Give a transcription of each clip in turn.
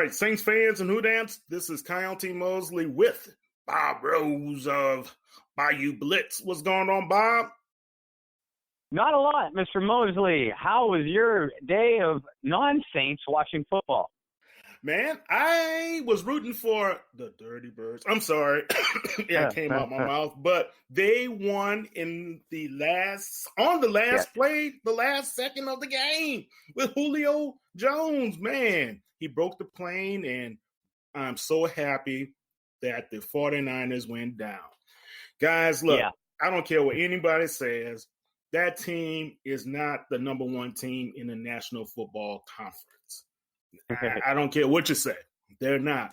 right, Saints fans and Hoodants, this is Coyote Mosley with Bob Rose of Bayou Blitz. What's going on, Bob? Not a lot, Mr. Mosley. How was your day of non-Saints watching football? Man, I was rooting for the Dirty Birds. I'm sorry. Yeah, it came out my mouth. But they won on the last play, the last second of the game with Julio Jones. Man, he broke the plane, and I'm so happy that the 49ers went down. Guys, look, I don't care what anybody says. That team is not the number one team in the National Football Conference. I don't care what you say. They're not.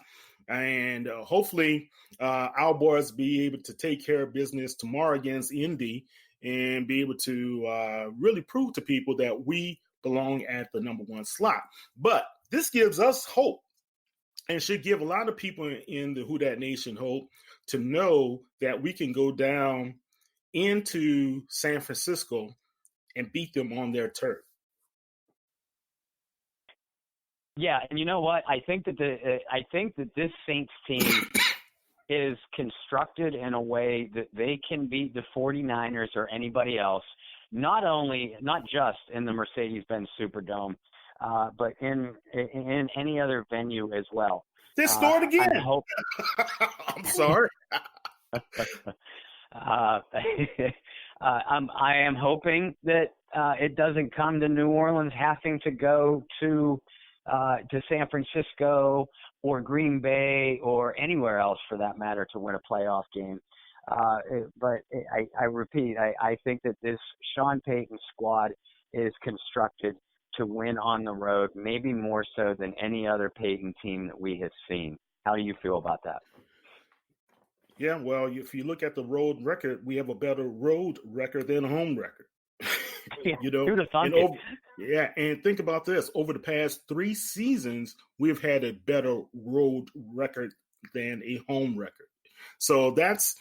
And hopefully our boys be able to take care of business tomorrow against Indy and be able to really prove to people that we belong at the number one slot. But this gives us hope and should give a lot of people in the Who Dat Nation hope to know that we can go down into San Francisco and beat them on their turf. Yeah, and you know what? I think that this Saints team is constructed in a way that they can beat the 49ers or anybody else, not just in the Mercedes-Benz Superdome, but in any other venue as well. They scored again. I'm sorry. I am hoping that it doesn't come to New Orleans having to go to San Francisco or Green Bay or anywhere else for that matter to win a playoff game. But I repeat, I think that this Sean Payton squad is constructed to win on the road, maybe more so than any other Payton team that we have seen. How do you feel about that? Yeah, well, if you look at the road record, we have a better road record than a home record. And think about this. Over the past 3 seasons, we've had a better road record than a home record. So that's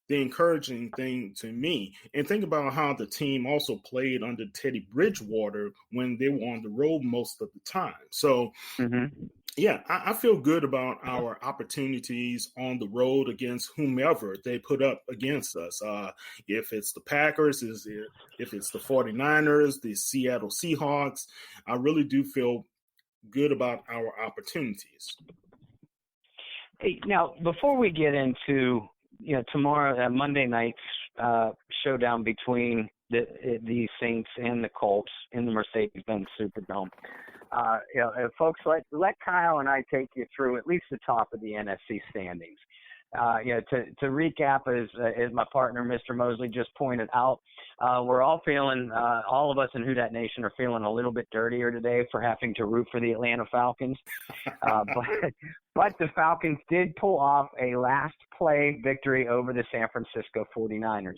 the encouraging thing to me. And think about how the team also played under Teddy Bridgewater when they were on the road most of the time. So, yeah, I feel good about our opportunities on the road against whomever they put up against us. If it's the Packers, if it's the 49ers, the Seattle Seahawks, I really do feel good about our opportunities. Hey, now, before we get into tomorrow, Monday night's showdown between the Saints and the Colts in the Mercedes-Benz Superdome, folks, let Kyle and I take you through at least the top of the NFC standings. To recap, as my partner, Mr. Mosley, just pointed out, we're all feeling, all of us in Who Dat Nation are feeling a little bit dirtier today for having to root for the Atlanta Falcons. But the Falcons did pull off a last play victory over the San Francisco 49ers.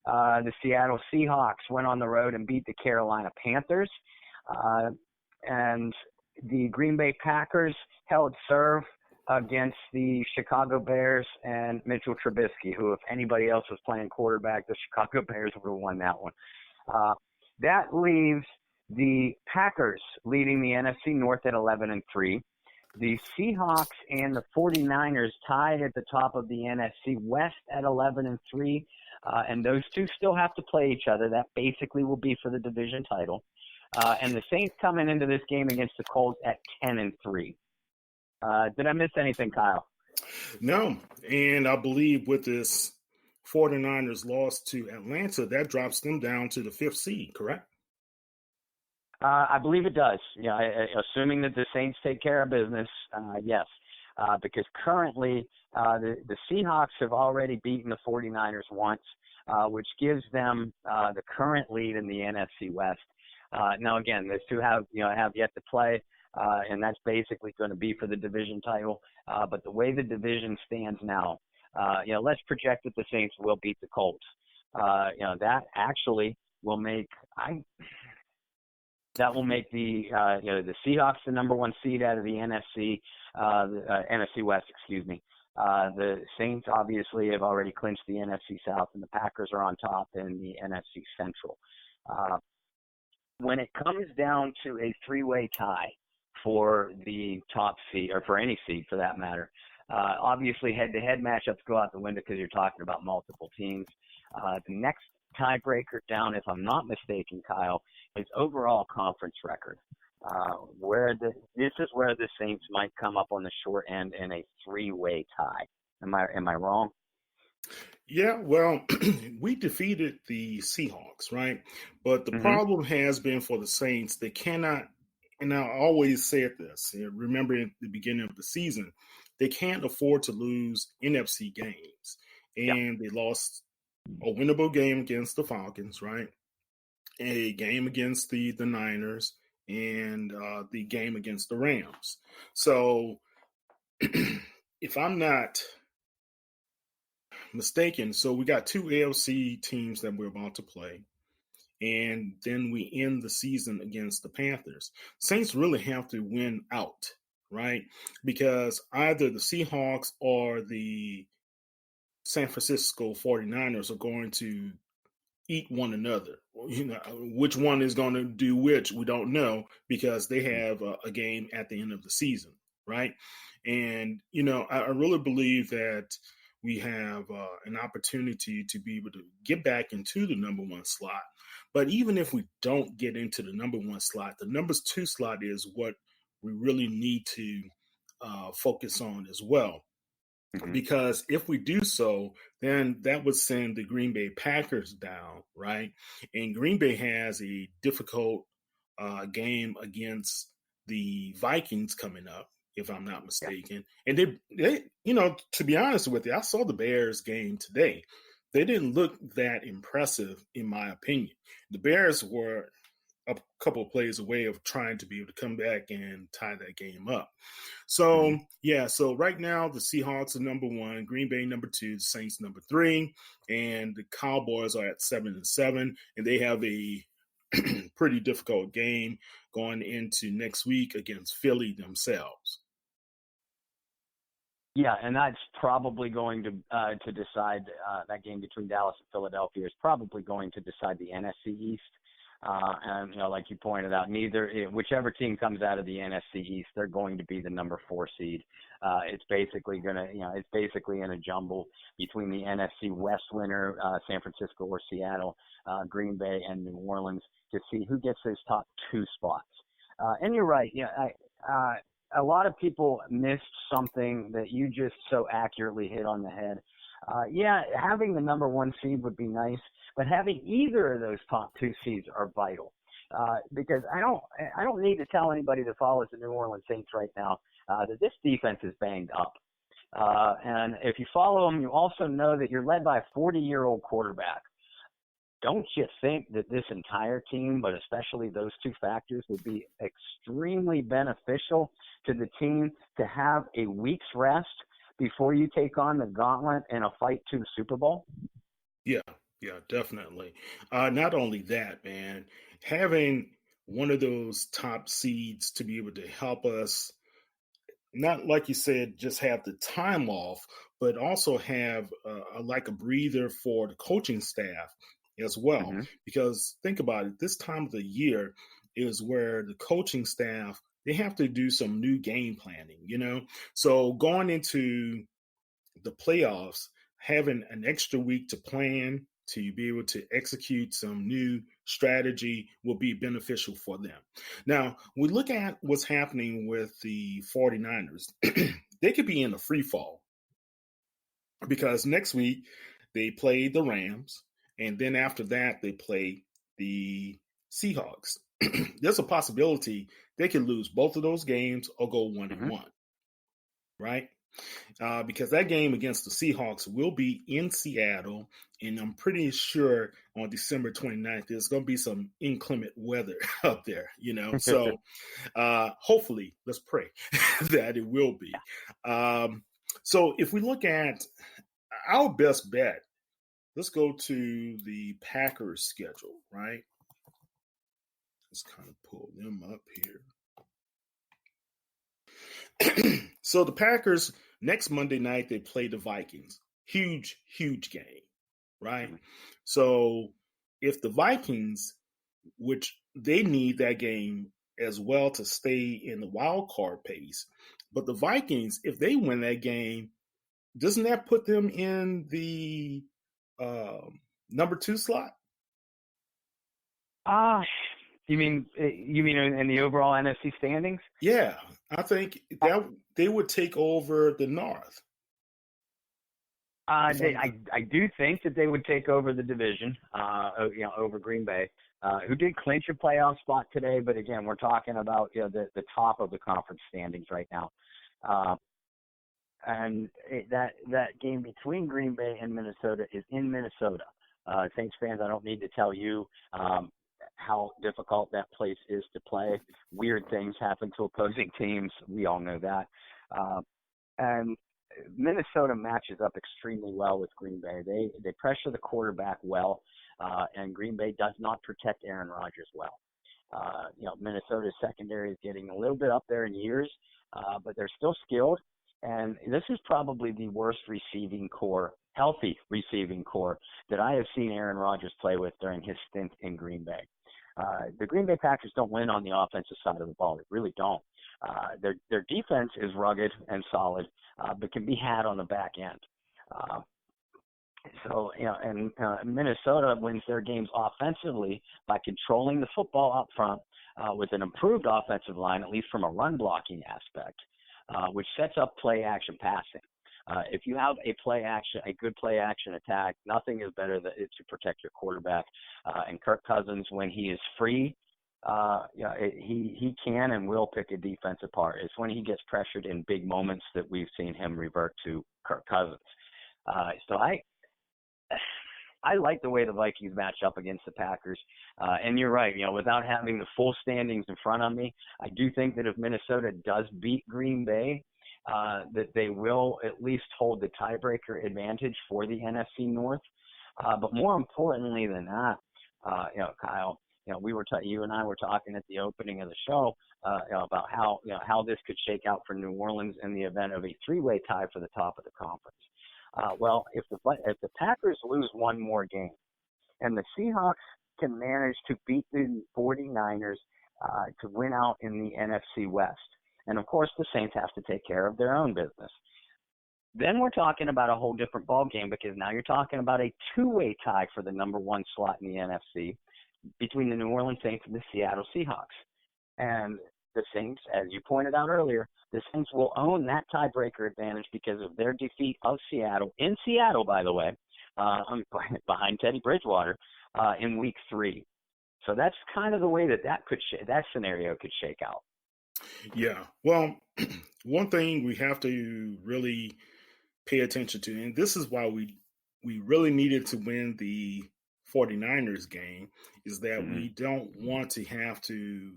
The Seattle Seahawks went on the road and beat the Carolina Panthers. And the Green Bay Packers held serve against the Chicago Bears and Mitchell Trubisky, who, if anybody else was playing quarterback, the Chicago Bears would have won that one. That leaves the Packers leading the NFC North at 11-3. The Seahawks and the 49ers tied at the top of the NFC West at 11-3. And those two still have to play each other. That basically will be for the division title. And the Saints coming into this game against the Colts at 10-3. Did I miss anything, Kyle? No. And I believe with this 49ers loss to Atlanta, that drops them down to the 5th seed, correct? I believe it does. Assuming that the Saints take care of business, yes. Because currently the Seahawks have already beaten the 49ers once, which gives them the current lead in the NFC West. Now, again, those two have yet to play, and that's basically going to be for the division title. But the way the division stands now, let's project that the Saints will beat the Colts. That actually will make the Seahawks the number one seed out of the NFC West. Excuse me. The Saints obviously have already clinched the NFC South, and the Packers are on top in the NFC Central. When it comes down to a three-way tie for the top seed, or for any seed for that matter. Obviously, head-to-head matchups go out the window because you're talking about multiple teams. The next tiebreaker down, if I'm not mistaken, Kyle, is overall conference record. This is where the Saints might come up on the short end in a three-way tie. Am I wrong? Yeah, well, we defeated the Seahawks, right? But the problem has been for the Saints, they cannot, and I always said this, remember in the beginning of the season, they can't afford to lose NFC games. And they lost a winnable game against the Falcons, right? A game against the Niners, and the game against the Rams. So if I'm not mistaken, so we got two AFC teams that we're about to play, and then we end the season against the Panthers. Saints really have to win out, right? Because either the Seahawks or the San Francisco 49ers are going to eat one another. Which one is going to do which, we don't know, because they have a game at the end of the season, right? And, I really believe that we have an opportunity to be able to get back into the number one slot. But even if we don't get into the number one slot, the number two slot is what we really need to focus on as well. Because if we do so, then that would send the Green Bay Packers down, right? And Green Bay has a difficult game against the Vikings coming up, if I'm not mistaken. And they, to be honest with you, I saw the Bears game today. They didn't look that impressive, in my opinion. The Bears were a couple of plays away of trying to be able to come back and tie that game up. So, so right now the Seahawks are number one, Green Bay number two, the Saints number three, and the Cowboys are at 7-7, and they have a pretty difficult game going into next week against Philly themselves. Yeah, and that's probably going to decide that game between Dallas and Philadelphia is probably going to decide the NFC East. And like you pointed out, whichever team comes out of the NFC East, they're going to be the number 4 seed. It's basically it's basically in a jumble between the NFC West winner, San Francisco or Seattle, Green Bay and New Orleans, to see who gets those top 2 spots. And you're right. A lot of people missed something that you just so accurately hit on the head. Having the number 1 seed would be nice, but having either of those top 2 seeds are vital. Because I don't need to tell anybody that follows the New Orleans Saints right now that this defense is banged up. And if you follow them, you also know that you're led by a 40-year-old quarterback. Don't you think that this entire team, but especially those 2 factors, would be extremely beneficial to the team to have a week's rest before you take on the gauntlet in a fight to the Super Bowl? Yeah, definitely. Not only that, man, having one of those top seeds to be able to help us, not like you said, just have the time off, but also have like a breather for the coaching staff as well. Because think about it, this time of the year is where the coaching staff, they have to do some new game planning, So going into the playoffs, having an extra week to plan, to be able to execute some new strategy will be beneficial for them. Now, we look at what's happening with the 49ers. They could be in a free fall because next week they play the Rams, and then after that they play the Seahawks. There's a possibility they could lose both of those games or go 1-1, right? Because that game against the Seahawks will be in Seattle, and I'm pretty sure on December 29th, there's going to be some inclement weather up there, So hopefully, let's pray that it will be. So if we look at our best bet, let's go to the Packers schedule, right? Let's kind of pull them up here. So the Packers, next Monday night, they play the Vikings. Huge, huge game, right? So if the Vikings, which they need that game as well to stay in the wild card pace. But the Vikings, if they win that game, doesn't that put them in the number 2 slot? You mean in the overall NFC standings? Yeah, I think that they would take over the North. I do think that they would take over the division, over Green Bay, who did clinch a playoff spot today. But again, we're talking about the top of the conference standings right now, and that game between Green Bay and Minnesota is in Minnesota. Saints fans, I don't need to tell you how difficult that place is to play. Weird things happen to opposing teams. We all know that, and Minnesota matches up extremely well with Green Bay. They pressure the quarterback well, and Green Bay does not protect Aaron Rodgers well. Minnesota's secondary is getting a little bit up there in years, but they're still skilled. And this is probably the worst healthy receiving core that I have seen Aaron Rodgers play with during his stint in Green Bay. The Green Bay Packers don't win on the offensive side of the ball. They really don't. Their defense is rugged and solid, but can be had on the back end. Minnesota wins their games offensively by controlling the football up front with an improved offensive line, at least from a run blocking aspect, which sets up play action passing. If you have a good play action attack, nothing is better to protect your quarterback. And Kirk Cousins, when he is free, he can and will pick a defense apart. It's when he gets pressured in big moments that we've seen him revert to Kirk Cousins. So I like the way the Vikings match up against the Packers. And you're right, without having the full standings in front of me, I do think that if Minnesota does beat Green Bay, that they will at least hold the tiebreaker advantage for the NFC North. But more importantly than that, Kyle, you and I were talking at the opening of the show about how this could shake out for New Orleans in the event of a 3-way tie for the top of the conference. Well, if the Packers lose one more game and the Seahawks can manage to beat the 49ers to win out in the NFC West, and of course the Saints have to take care of their own business, then we're talking about a whole different ballgame, because now you're talking about a 2-way tie for the number 1 slot in the NFC between the New Orleans Saints and the Seattle Seahawks. And the Saints, as you pointed out earlier, the Saints will own that tiebreaker advantage because of their defeat of Seattle, in Seattle, by the way, behind Teddy Bridgewater, in Week 3. So that's kind of the way that scenario could shake out. Yeah. Well, one thing we have to really pay attention to, and this is why we really needed to win the 49ers game, is that we don't want to have to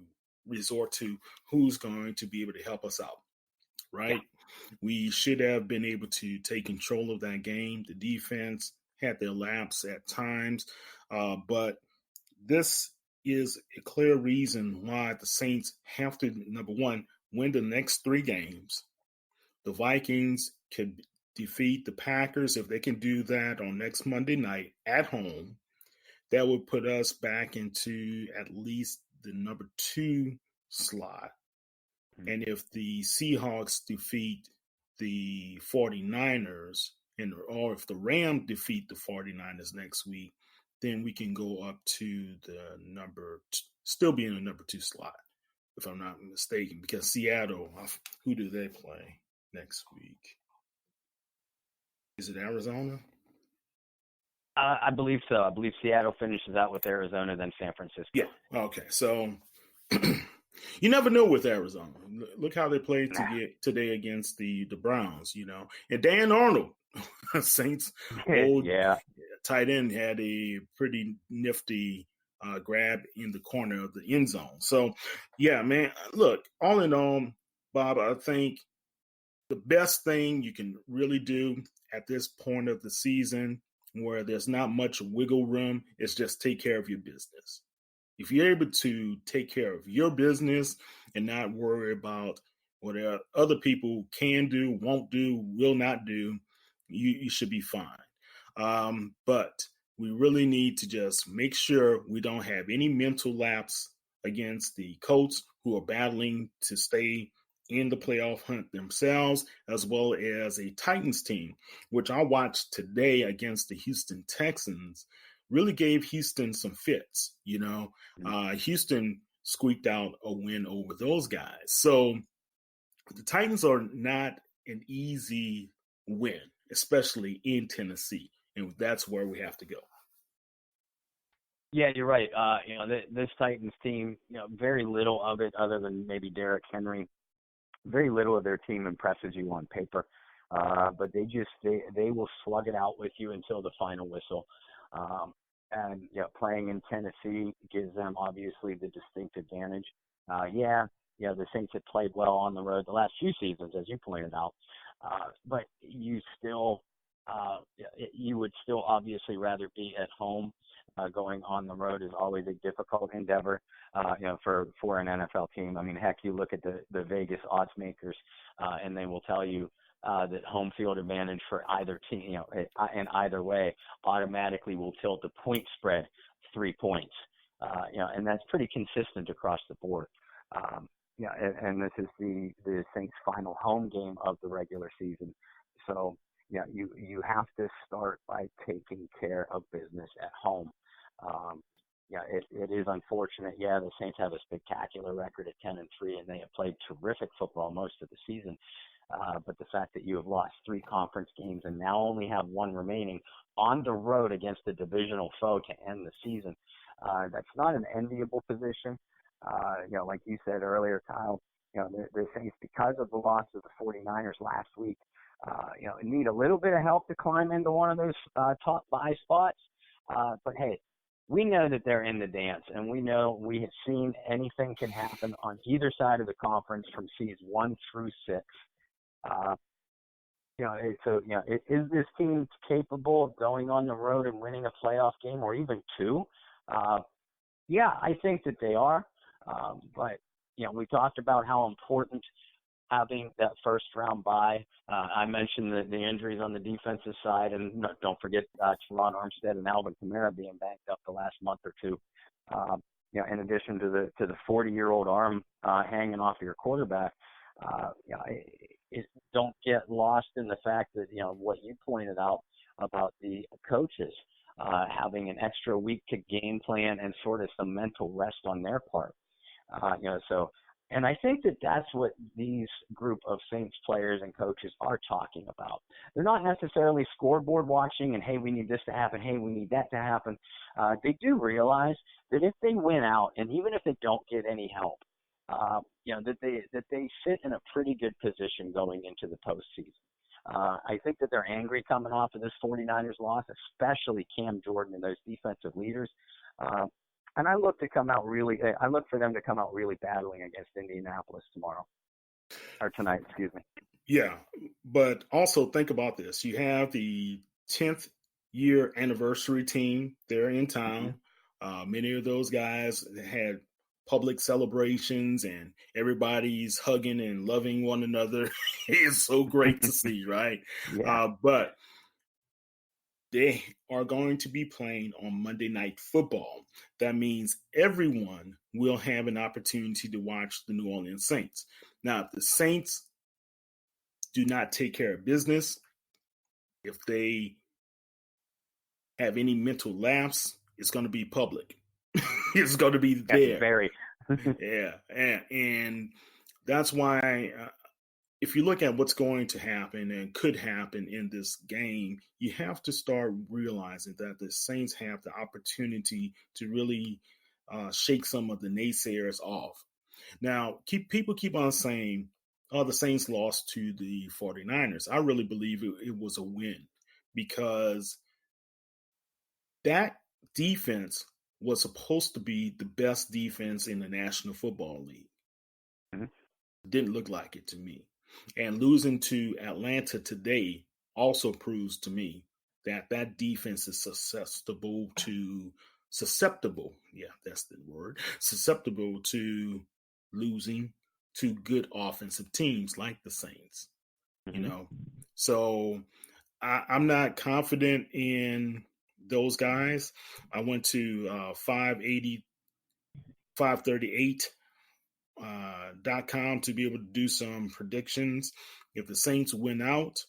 resort to who's going to be able to help us out, right? Yeah. We should have been able to take control of that game. The defense had their laps at times, but this is a clear reason why the Saints have to, number one, win the next 3 games. The Vikings could defeat the Packers. If they can do that on next Monday night at home, that would put us back into at least the number 2 slot. And if the Seahawks defeat the 49ers, or if the Rams defeat the 49ers next week, then we can go up to the still be in the number 2 slot, if I'm not mistaken, because Seattle, who do they play next week? Is it Arizona? I believe so. I believe Seattle finishes out with Arizona, then San Francisco. Yeah. Okay. So you never know with Arizona. Look how they played today against the Browns, And Dan Arnold, Saints old tight end, had a pretty nifty grab in the corner of the end zone. So, yeah, man, look, all in all, Bob, I think the best thing you can really do at this point of the season, where there's not much wiggle room, is just take care of your business. If you're able to take care of your business and not worry about what other people can do, won't do, will not do, you should be fine. But we really need to just make sure we don't have any mental lapse against the Colts, who are battling to stay in the playoff hunt themselves, as well as a Titans team, which I watched today against the Houston Texans, really gave Houston some fits. Houston squeaked out a win over those guys. So the Titans are not an easy win, especially in Tennessee, and that's where we have to go. Yeah, you're right. This Titans team, very little of it other than maybe Derrick Henry. Very little of their team impresses you on paper, but they will slug it out with you until the final whistle. And playing in Tennessee gives them obviously the distinct advantage. The Saints have played well on the road the last few seasons, as you pointed out, but you would still obviously rather be at home. Going on the road is always a difficult endeavor, for an NFL team. I mean, heck, you look at the Vegas odds makers, and they will tell you that home field advantage for either team, in either way, automatically will tilt the point spread 3 points. And that's pretty consistent across the board. And this is the Saints' final home game of the regular season. So, you have to start by taking care of business at home. It is unfortunate. Yeah, the Saints have a spectacular record at 10-3, and they have played terrific football most of the season. But the fact that you have lost 3 conference games and now only have 1 remaining on the road against a divisional foe to end the season, that's not an enviable position. Like you said earlier, Kyle, the Saints, because of the loss of the 49ers last week, need a little bit of help to climb into one of those top 5 spots. But hey, we know that they're in the dance, and we know we have seen anything can happen on either side of the conference from seeds 1 through 6. Is this team capable of going on the road and winning a playoff game or even 2? Yeah, I think that they are. But we talked about how important having that first round bye. I mentioned the injuries on the defensive side, and don't forget Teron Armstead and Alvin Kamara being banged up the last month or two. In addition to the 40-year-old arm hanging off your quarterback, don't get lost in the fact that what you pointed out about the coaches having an extra week to game plan and sort of some mental rest on their part. And I think that that's what these group of Saints players and coaches are talking about. They're not necessarily scoreboard watching and, hey, we need this to happen, hey, we need that to happen. They do realize that if they win out, and even if they don't get any help, that they sit in a pretty good position going into the postseason. I think that they're angry coming off of this 49ers loss, especially Cam Jordan and those defensive leaders. And I look for them to come out really battling against Indianapolis tonight, excuse me. Yeah, but also think about this. You have the 10th year anniversary team. They're in town. Mm-hmm. Many of those guys had public celebrations and everybody's hugging and loving one another. It's so great to see, right? Yeah. But they are going to be playing on Monday Night Football. That means everyone will have an opportunity to watch the New Orleans Saints. Now, if the Saints do not take care of business, if they have any mental lapse, it's going to be public. It's going to be there. Very. Yeah. And that's why if you look at what's going to happen and could happen in this game, you have to start realizing that the Saints have the opportunity to really shake some of the naysayers off. Now, people keep on saying, the Saints lost to the 49ers. I really believe it was a win because that defense was supposed to be the best defense in the National Football League. Mm-hmm. Didn't look like it to me. And losing to Atlanta today also proves to me that defense is susceptible to losing to good offensive teams like the Saints. Mm-hmm. So I'm not confident in those guys. I went to 580, 538 .com to be able to do some predictions. If the Saints win out,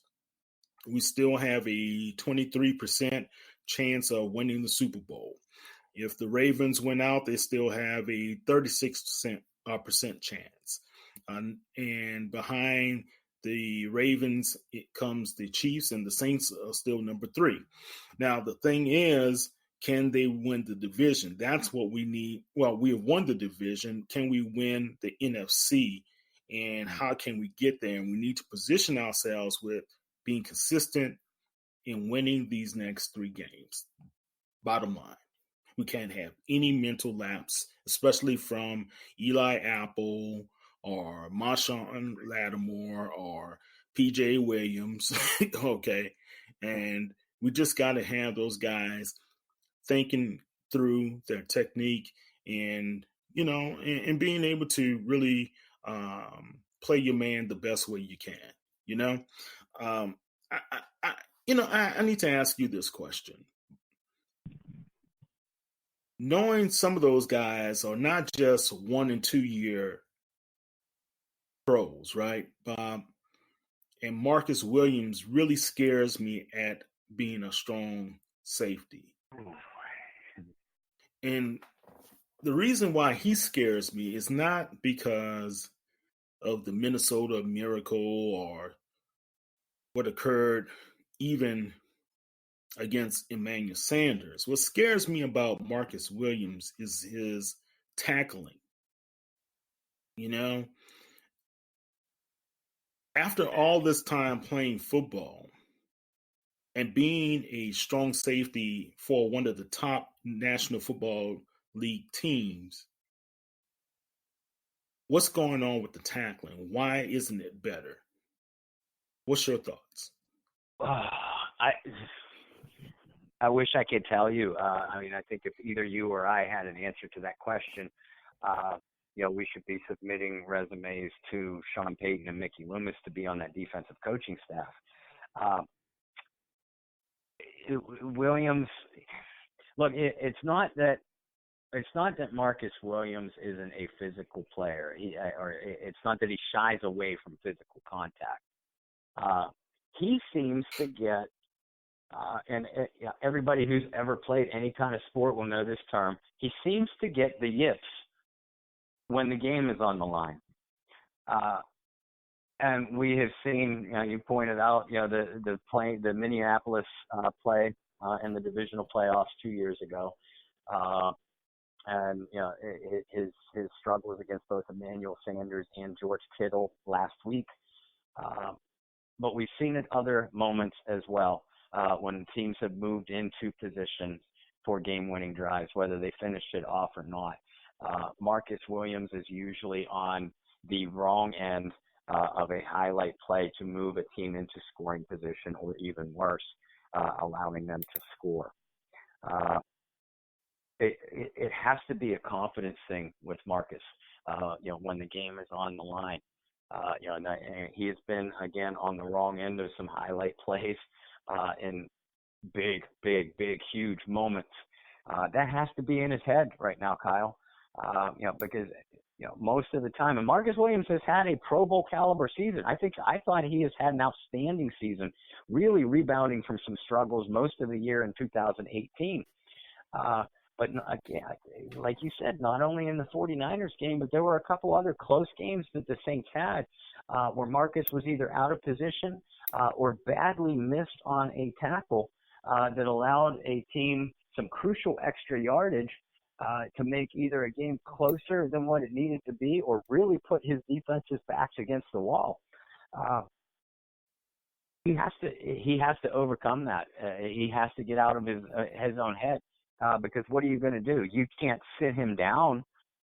we still have a 23% chance of winning the Super Bowl. If the Ravens win out, they still have a 36% chance. And behind the Ravens, it comes the Chiefs, and the Saints are still number 3. Now, the thing is, can they win the division? That's what we need. Well, we have won the division. Can we win the NFC? And how can we get there? And we need to position ourselves with being consistent in winning these next 3 games. Bottom line, we can't have any mental lapse, especially from Eli Apple or Marshawn Lattimore or PJ Williams. Okay. And we just got to have those guys thinking through their technique and, and being able to really play your man the best way you can, I need to ask you this question. Knowing some of those guys are not just 1 and 2 year pros, right? And Marcus Williams really scares me at being a strong safety. And the reason why he scares me is not because of the Minnesota Miracle or what occurred even against Emmanuel Sanders. What scares me about Marcus Williams is his tackling. After all this time playing football and being a strong safety for one of the top National Football League teams, what's going on with the tackling? Why isn't it better? What's your thoughts? I wish I could tell you. I think if either you or I had an answer to that question, we should be submitting resumes to Sean Payton and Mickey Loomis to be on that defensive coaching staff. Williams, look, it's not that Marcus Williams isn't a physical player. It's not that he shies away from physical contact. He seems to get, everybody who's ever played any kind of sport will know this term. He seems to get the yips when the game is on the line. And we have seen, you pointed out, the Minneapolis play in the divisional playoffs 2 years ago. And his struggles against both Emmanuel Sanders and George Kittle last week. But we've seen it other moments as well when teams have moved into position for game-winning drives, whether they finished it off or not. Marcus Williams is usually on the wrong end of a highlight play to move a team into scoring position, or even worse, allowing them to score. It has to be a confidence thing with Marcus, when the game is on the line. And he has been, again, on the wrong end of some highlight plays in big, huge moments. That has to be in his head right now, Kyle, because most of the time, and Marcus Williams has had a Pro Bowl caliber season. I thought he has had an outstanding season, really rebounding from some struggles most of the year in 2018. But again, like you said, not only in the 49ers game, but there were a couple other close games that the Saints had where Marcus was either out of position or badly missed on a tackle that allowed a team some crucial extra yardage to make either a game closer than what it needed to be, or really put his defense's backs against the wall. He has to overcome that. He has to get out of his own head. Because what are you going to do? You can't sit him down,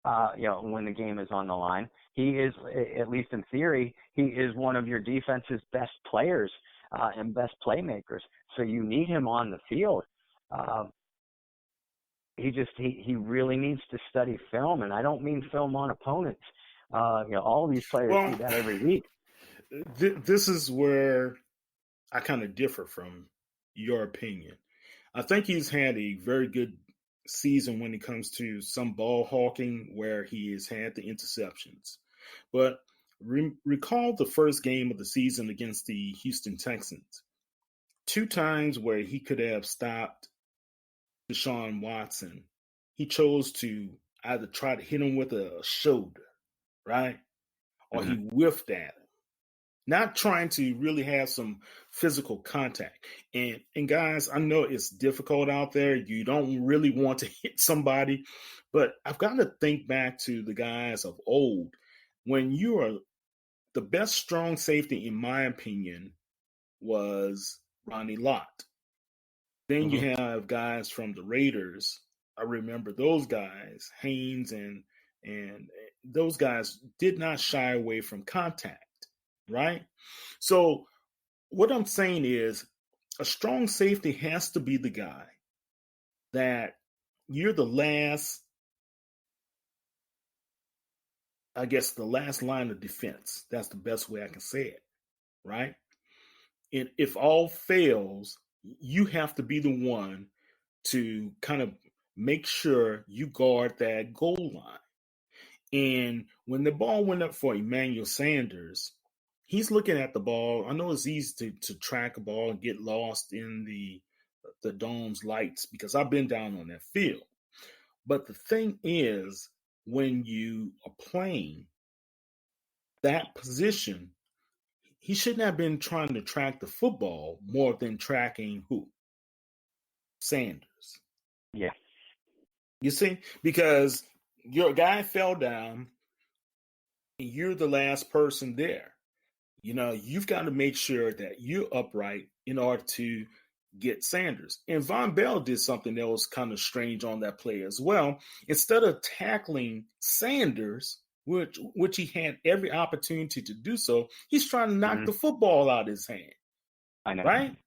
when the game is on the line. He is, at least in theory, he is one of your defense's best players and best playmakers. So you need him on the field. He really needs to study film, and I don't mean film on opponents. All these players do that every week. This is where I kind of differ from your opinion. I think he's had a very good season when it comes to some ball hawking where he has had the interceptions. But recall the first game of the season against the Houston Texans. 2 times where he could have stopped Deshaun Watson. He chose to either try to hit him with a shoulder, right? Or he whiffed at him. Not trying to really have some physical contact. And guys, I know it's difficult out there. You don't really want to hit somebody, but I've got to think back to the guys of old. When you are the best strong safety, in my opinion, was Ronnie Lott. Then you have guys from the Raiders. I remember those guys, Haynes and those guys did not shy away from contact. Right? So what I'm saying is a strong safety has to be the guy that you're the last, I guess, the last line of defense. That's the best way I can say it, right? And if all fails, you have to be the one to kind of make sure you guard that goal line. And when the ball went up for Emmanuel Sanders, he's looking at the ball. I know it's easy to track a ball and get lost in the dome's lights because I've been down on that field. But the thing is, when you are playing that position, he shouldn't have been trying to track the football more than tracking who? Sanders. Yeah. You see? Because your guy fell down and you're the last person there. You know, you've got to make sure that you're upright in order to get Sanders. And Von Bell did something that was kind of strange on that play as well. Instead of tackling Sanders, which he had every opportunity to do so, he's trying to knock the football out of his hand. I know. Right?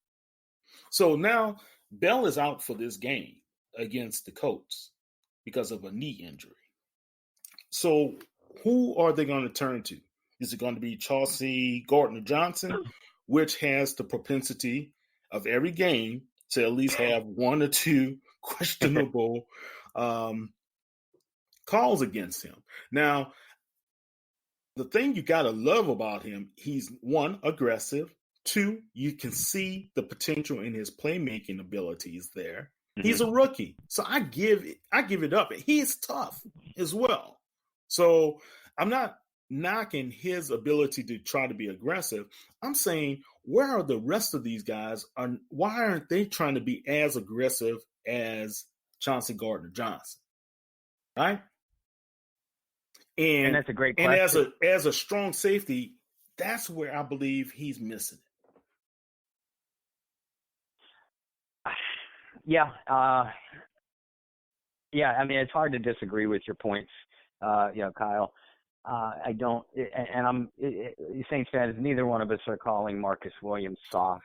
So now Bell is out for this game against the Colts because of a knee injury. So who are they going to turn to? Is it going to be Chauncey Gardner-Johnson, which has the propensity of every game to at least have 1 or 2 questionable calls against him? Now, the thing you got to love about him, he's 1, aggressive. 2, you can see the potential in his playmaking abilities there. He's a rookie. So I give it up. He's tough as well. So I'm not knocking his ability to try to be aggressive. I'm saying, where are the rest of these guys? Why aren't they trying to be as aggressive as Chauncey Gardner-Johnson? Right? And that's a great question. And as a strong safety, that's where I believe he's missing it. Yeah. I mean, it's hard to disagree with your points, Kyle. I don't, and I'm Saints fans. Neither one of us are calling Marcus Williams soft.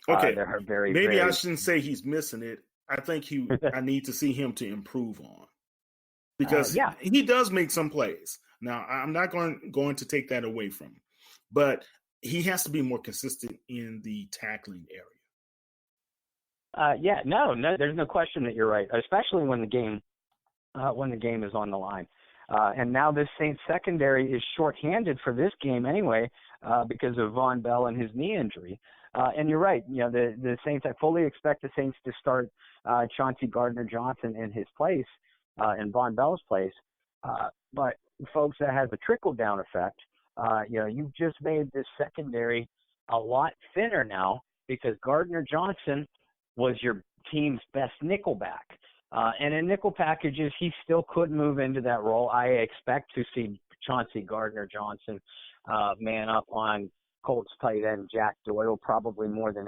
Okay, they're very. Maybe I shouldn't say he's missing it. I think I need to see him to improve on, because he does make some plays. Now, I'm not going to take that away from him, but he has to be more consistent in the tackling area. No, there's no question that you're right, especially when the game is on the line. And now this Saints secondary is shorthanded for this game anyway because of Von Bell and his knee injury. And you're right. You know, the Saints, I fully expect the Saints to start Chauncey Gardner-Johnson in his place, in Von Bell's place. But, folks, that has a trickle-down effect. You've just made this secondary a lot thinner now because Gardner-Johnson was your team's best nickelback. And in nickel packages, he still could move into that role. I expect to see Chauncey Gardner-Johnson man up on Colts tight end Jack Doyle, probably more than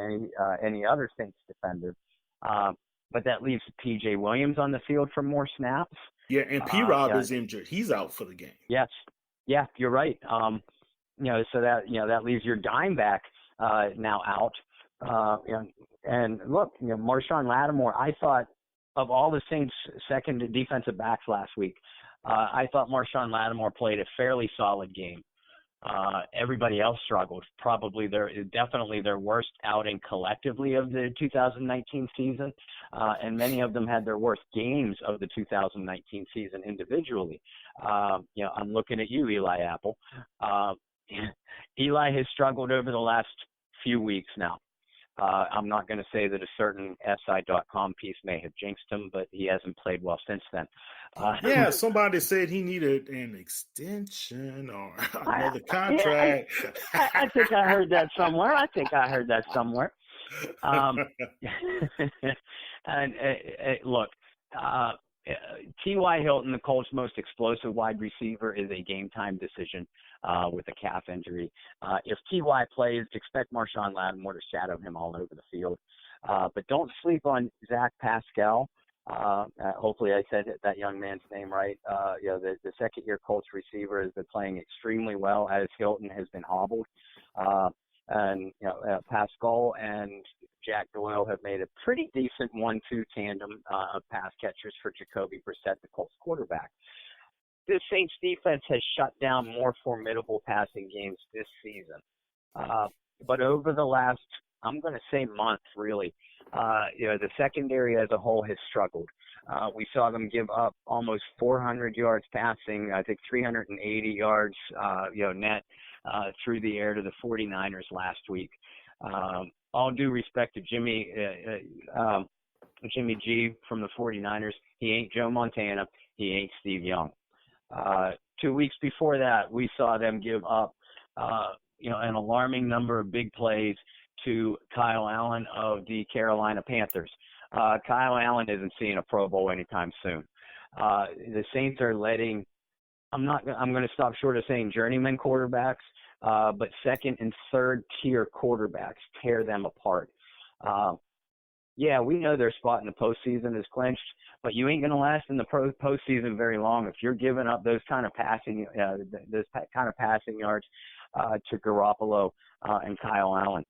any other Saints defender. But that leaves P.J. Williams on the field for more snaps. Yeah, and P-Rob is injured. He's out for the game. Yes. Yeah, you're right. So that leaves your dime back now out. And look, Marshawn Lattimore, I thought, of all the Saints' second defensive backs last week, I thought Marshawn Lattimore played a fairly solid game. Everybody else struggled. Definitely their worst outing collectively of the 2019 season, and many of them had their worst games of the 2019 season individually. I'm looking at you, Eli Apple. Eli has struggled over the last few weeks now. I'm not going to say that a certain SI.com piece may have jinxed him, but he hasn't played well since then. Yeah, somebody said he needed an extension or another contract. I think I heard that somewhere. And look, T.Y. Hilton, the Colts' most explosive wide receiver, is a game-time decision with a calf injury. If T.Y. plays, expect Marshawn Lattimore to shadow him all over the field. But don't sleep on Zach Pascal. Hopefully I said that young man's name right. The second-year Colts receiver has been playing extremely well as Hilton has been hobbled. Pascal and Jack Doyle have made a pretty decent 1-2 tandem of pass catchers for Jacoby Brissett, the Colts quarterback. The Saints defense has shut down more formidable passing games this season. But over the last, I'm going to say month, really, the secondary as a whole has struggled. We saw them give up almost 400 yards passing, I think 380 yards, net through the air to the 49ers last week. All due respect to Jimmy G from the 49ers, he ain't Joe Montana, he ain't Steve Young. 2 weeks before that, we saw them give up, an alarming number of big plays to Kyle Allen of the Carolina Panthers. Kyle Allen isn't seeing a Pro Bowl anytime soon. The Saints are letting, I'm going to stop short of saying journeyman quarterbacks, but second and third tier quarterbacks tear them apart. We know their spot in the postseason is clinched, but you ain't going to last in the postseason very long if you're giving up those kind of passing yards to Garoppolo and Kyle Allen.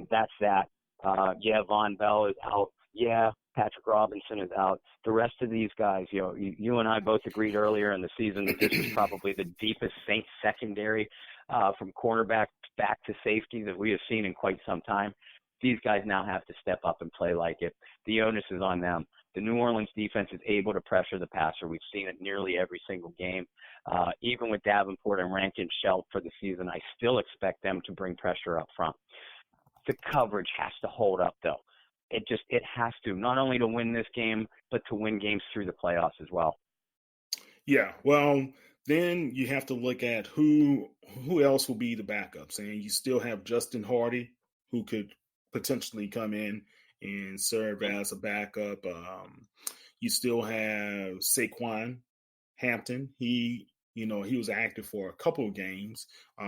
That's that. Von Bell is out. Yeah, Patrick Robinson is out. The rest of these guys, you and I both agreed earlier in the season that this was probably the deepest Saints secondary from cornerback back to safety that we have seen in quite some time. These guys now have to step up and play like it. The onus is on them. The New Orleans defense is able to pressure the passer. We've seen it nearly every single game. Even with Davenport and Rankin shelved for the season, I still expect them to bring pressure up front. The coverage has to hold up, though. It has to, not only to win this game, but to win games through the playoffs as well. Yeah, well, then you have to look at who else will be the backups. And you still have Justin Hardy, who could potentially come in and serve as a backup. You still have Saquon Hampton. He was active for a couple of games.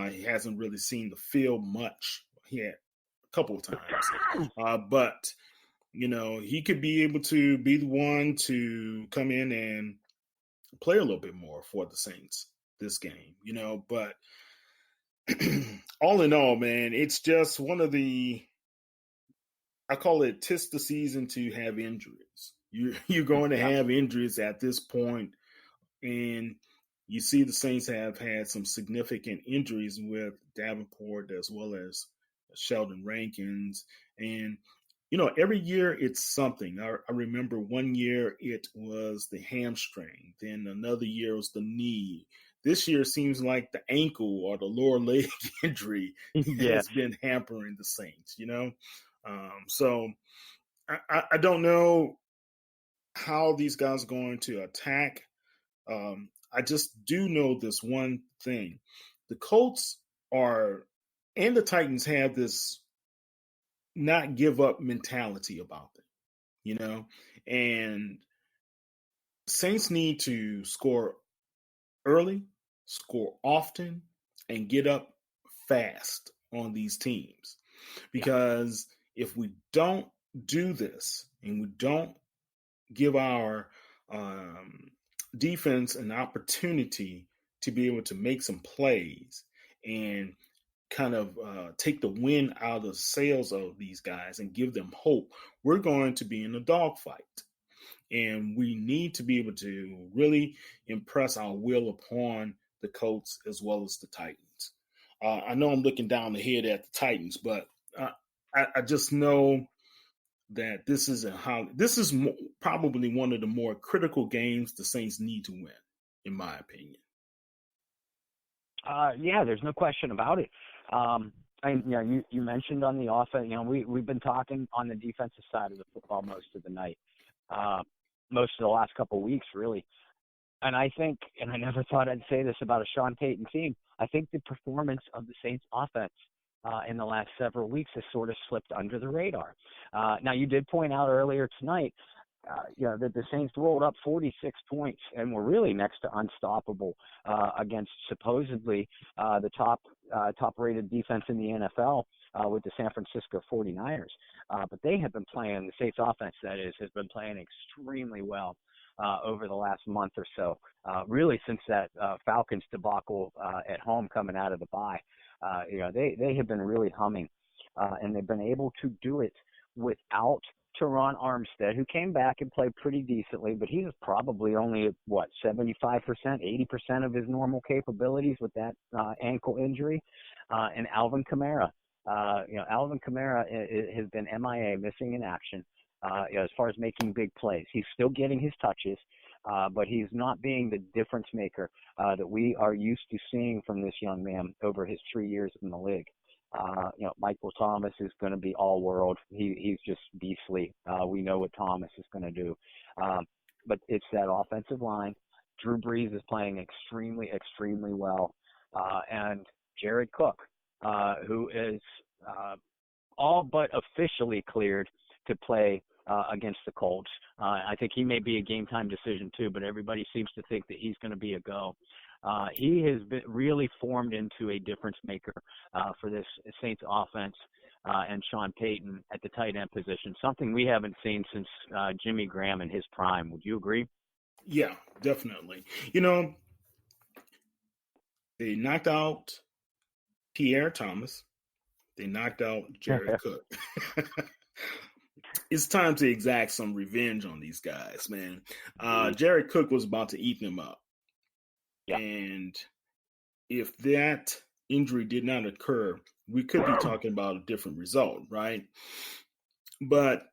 He hasn't really seen the field much. He had a couple of times. But he could be able to be the one to come in and play a little bit more for the Saints this game, but all in all, man, it's just one of the, I call it 'tis the season to have injuries. You're going to have injuries at this point, and you see the Saints have had some significant injuries with Davenport as well as Sheldon Rankins. And, every year it's something. I remember one year it was the hamstring. Then another year was the knee. This year seems like the ankle or the lower leg injury has been hampering the Saints, So I don't know how these guys are going to attack. I just do know this one thing. The Colts and the Titans have this not give up mentality about them, and Saints need to score early, score often, and get up fast on these teams. Because if we don't do this and we don't give our defense an opportunity to be able to make some plays and kind of take the wind out of the sails of these guys and give them hope, we're going to be in a dogfight. And we need to be able to really impress our will upon the Colts as well as the Titans. I know I'm looking down the head at the Titans, but I just know that this is probably one of the more critical games the Saints need to win, in my opinion. Yeah, there's no question about it. You mentioned on the offense, we've been talking on the defensive side of the football most of the night, most of the last couple of weeks, really. And I think, and I never thought I'd say this about a Sean Payton team, I think the performance of the Saints offense in the last several weeks has sort of slipped under the radar. Now, you did point out earlier tonight, that the Saints rolled up 46 points and were really next to unstoppable against supposedly the top-rated defense in the NFL with the San Francisco 49ers. But they have been playing, the Saints offense, that is, has been playing extremely well over the last month or so, really since that Falcons debacle at home coming out of the bye. They have been really humming, and they've been able to do it without Teron Armstead, who came back and played pretty decently, but he was probably only at, 75%, 80% of his normal capabilities with that ankle injury. And Alvin Kamara. Alvin Kamara has been MIA, missing in action, as far as making big plays. He's still getting his touches, but he's not being the difference maker that we are used to seeing from this young man over his 3 years in the league. Michael Thomas is going to be all world. He's just beastly. We know what Thomas is going to do. But it's that offensive line. Drew Brees is playing extremely, extremely well. And Jared Cook, who is all but officially cleared to play against the Colts. I think he may be a game time decision too, but everybody seems to think that he's going to be a go. He has been really formed into a difference maker for this Saints offense and Sean Payton at the tight end position, something we haven't seen since Jimmy Graham in his prime. Would you agree? Yeah, definitely. They knocked out Pierre Thomas. They knocked out Jared Cook. It's time to exact some revenge on these guys, man. Jared Cook was about to eat them up. Yeah. And if that injury did not occur, we could be talking about a different result, right? But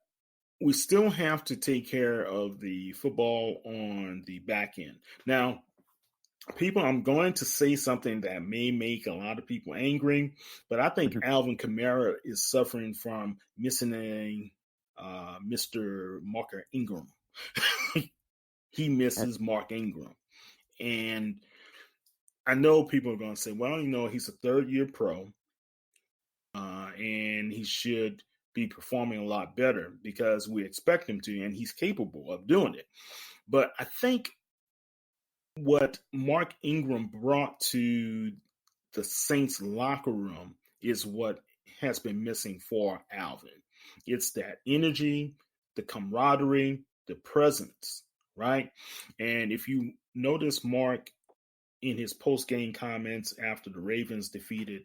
we still have to take care of the football on the back end. Now, I'm going to say something that may make a lot of people angry, but I think Alvin Kamara is suffering from missing Mr. Mark Ingram. He misses Mark Ingram. And I know people are going to say, well, he's a third-year pro, and he should be performing a lot better because we expect him to, and he's capable of doing it. But I think what Mark Ingram brought to the Saints locker room is what has been missing for Alvin. It's that energy, the camaraderie, the presence, right? And if you notice Mark in his post-game comments after the Ravens defeated,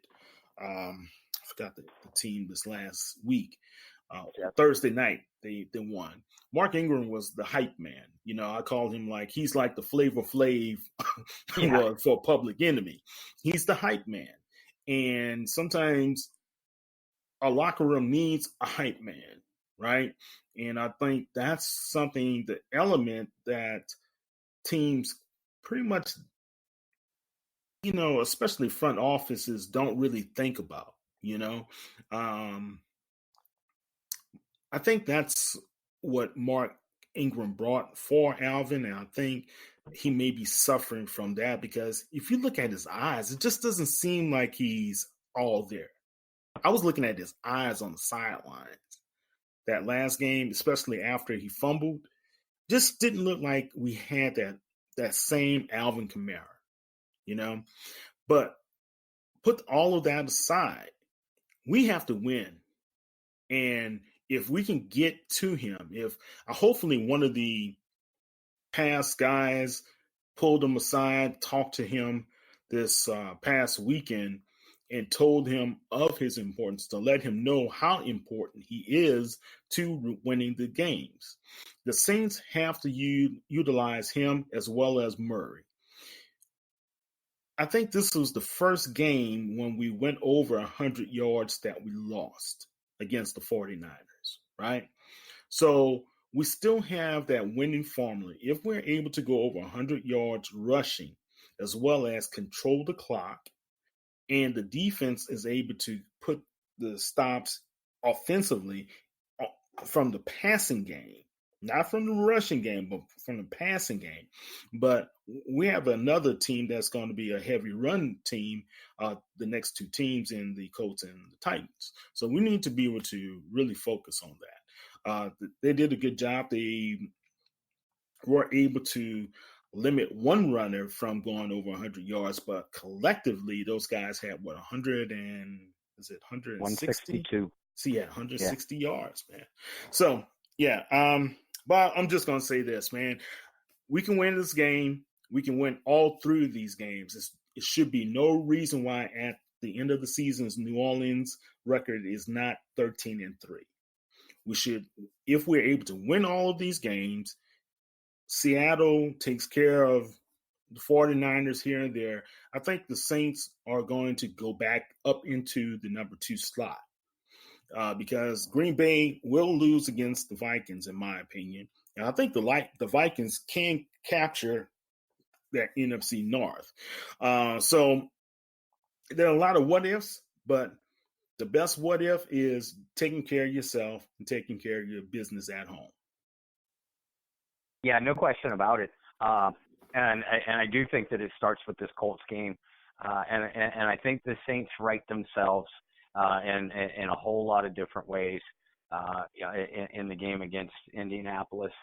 I forgot the team this last week, Thursday night, they won. Mark Ingram was the hype man. I called him he's like the Flavor Flav for Public Enemy. He's the hype man. And sometimes a locker room needs a hype man, right? And I think that's something, the element that teams pretty much, especially front offices, don't really think about, I think that's what Mark Ingram brought for Alvin, and I think he may be suffering from that because if you look at his eyes, it just doesn't seem like he's all there. I was looking at his eyes on the sidelines. That last game, especially after he fumbled, just didn't look like we had that same Alvin Kamara, But put all of that aside, we have to win. And if we can get to him, if hopefully one of the past guys pulled him aside, talked to him this past weekend and told him of his importance, to let him know how important he is to winning the games. The Saints have to utilize him as well as Murray. I think this was the first game when we went over 100 yards that we lost against the 49ers, right? So we still have that winning formula. If we're able to go over 100 yards rushing, as well as control the clock, and the defense is able to put the stops offensively from the passing game, not from the rushing game, but from the passing game. But we have another team that's going to be a heavy run team, the next two teams in the Colts and the Titans. So we need to be able to really focus on that. They did a good job. They were able to limit one runner from going over 100 yards, but collectively those guys had what 100 and is it 160? 162. See, yeah, 160 yards, man. So yeah, but I'm just gonna say this, man. We can win this game. We can win all three of these games. It should be no reason why at the end of the season's New Orleans record is not 13-3. We should, if we're able to win all of these games, Seattle takes care of the 49ers here and there. I think the Saints are going to go back up into the number 2 slot because Green Bay will lose against the Vikings, in my opinion. And I think the Vikings can capture that NFC North. So there are a lot of what ifs, but the best what if is taking care of yourself and taking care of your business at home. Yeah, no question about it. And I do think that it starts with this Colts game. And I think the Saints right themselves in a whole lot of different ways in the game against Indianapolis.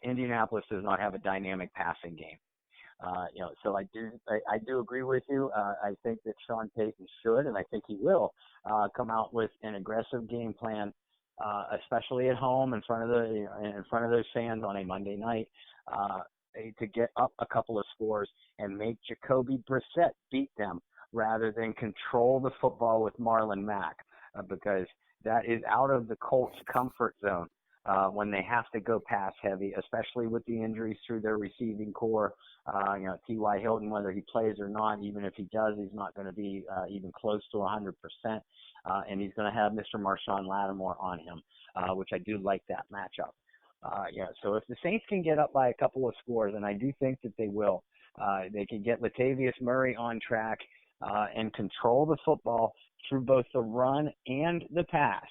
Indianapolis does not have a dynamic passing game. So I do agree with you. I think that Sean Payton should, and I think he will, come out with an aggressive game plan, especially at home in front of those fans on a Monday night, to get up a couple of scores and make Jacoby Brissett beat them rather than control the football with Marlon Mack, because that is out of the Colts' comfort zone. When they have to go pass heavy, especially with the injuries through their receiving core. T.Y. Hilton, whether he plays or not, even if he does, he's not going to be even close to 100%. And he's going to have Mr. Marshawn Lattimore on him, which I do like that matchup. So if the Saints can get up by a couple of scores, and I do think that they will, they can get Latavius Murray on track and control the football through both the run and the pass.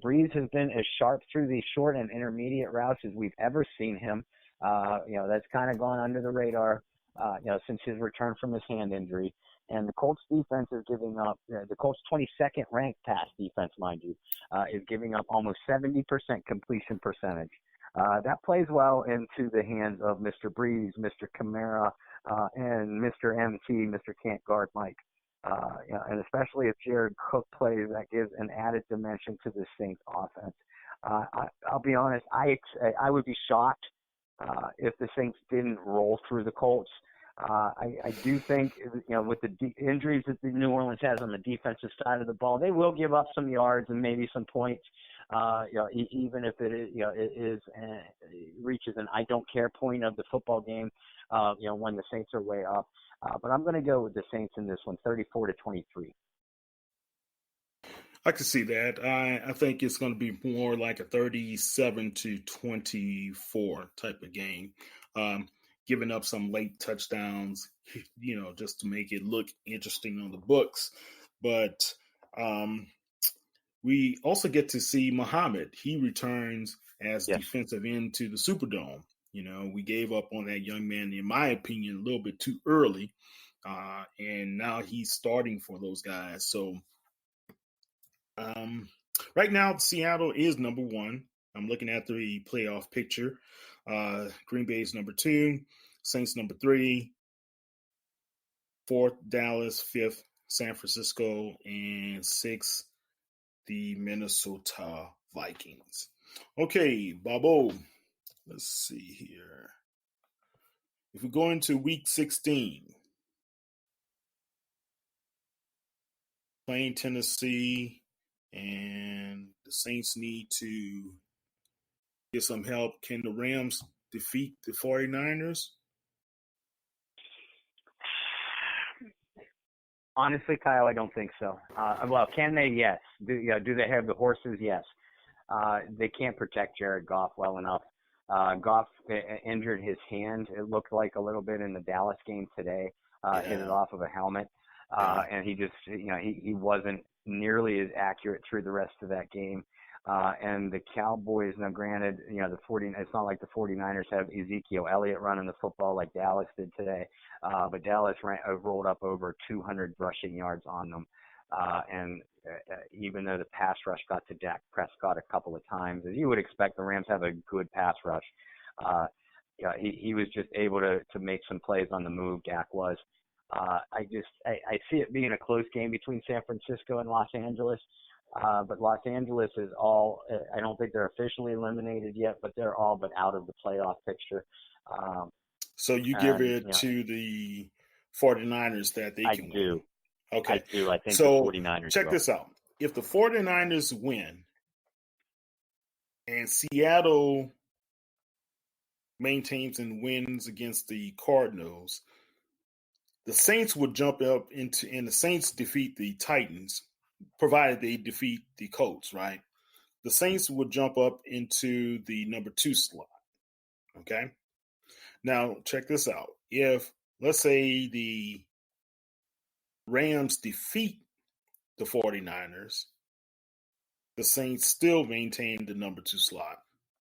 Breeze has been as sharp through these short and intermediate routes as we've ever seen him. That's kind of gone under the radar, since his return from his hand injury. And the Colts defense is giving up, the Colts 22nd ranked pass defense, mind you, is giving up almost 70% completion percentage. That plays well into the hands of Mr. Breeze, Mr. Kamara, and Mr. MC, Mr. Can't Guard Mike. And especially if Jared Cook plays, that gives an added dimension to the Saints offense. I'll be honest, I would be shocked if the Saints didn't roll through the Colts. I do think, with the injuries that the New Orleans has on the defensive side of the ball, they will give up some yards and maybe some points. Even if it reaches an I don't care point of the football game, when the Saints are way up. But I'm going to go with the Saints in this one, 34-23. I can see that. I think it's going to be more like a 37-24 type of game, giving up some late touchdowns, just to make it look interesting on the books. But we also get to see Muhammad. He returns as defensive end to the Superdome. We gave up on that young man, in my opinion, a little bit too early. And now he's starting for those guys. So right now, Seattle is number 1. I'm looking at the playoff picture. Green Bay is number 2. Saints number 3. 4th, Dallas. 5th, San Francisco. And 6th, the Minnesota Vikings. Okay, Bobo. Let's see here. If we go into week 16, playing Tennessee, and the Saints need to get some help. Can the Rams defeat the 49ers? Honestly, Kyle, I don't think so. Well, can they? Yes. Do they have the horses? Yes. They can't protect Jared Goff well enough. Goff injured his hand. It looked like a little bit in the Dallas game today. Hit it off of a helmet, and he just, he wasn't nearly as accurate through the rest of that game. And the Cowboys, now granted, it's not like the 49ers have Ezekiel Elliott running the football like Dallas did today, but Dallas rolled up over 200 rushing yards on them. And even though the pass rush got to Dak Prescott a couple of times, as you would expect, the Rams have a good pass rush. He was just able to make some plays on the move, Dak was. I see it being a close game between San Francisco and Los Angeles. But Los Angeles is I don't think they're officially eliminated yet, but they're all but out of the playoff picture. So you give it to the 49ers that they can win. Okay. I do. I think so the 49ers check will. this out. If the 49ers win and Seattle maintains and wins against the Cardinals, the Saints would jump up and the Saints defeat the Titans, provided they defeat the Colts, right? The Saints would jump up into the number 2 slot. Okay. Now, check this out. If, let's say, the Rams defeat the 49ers, the Saints still maintain the number 2 slot.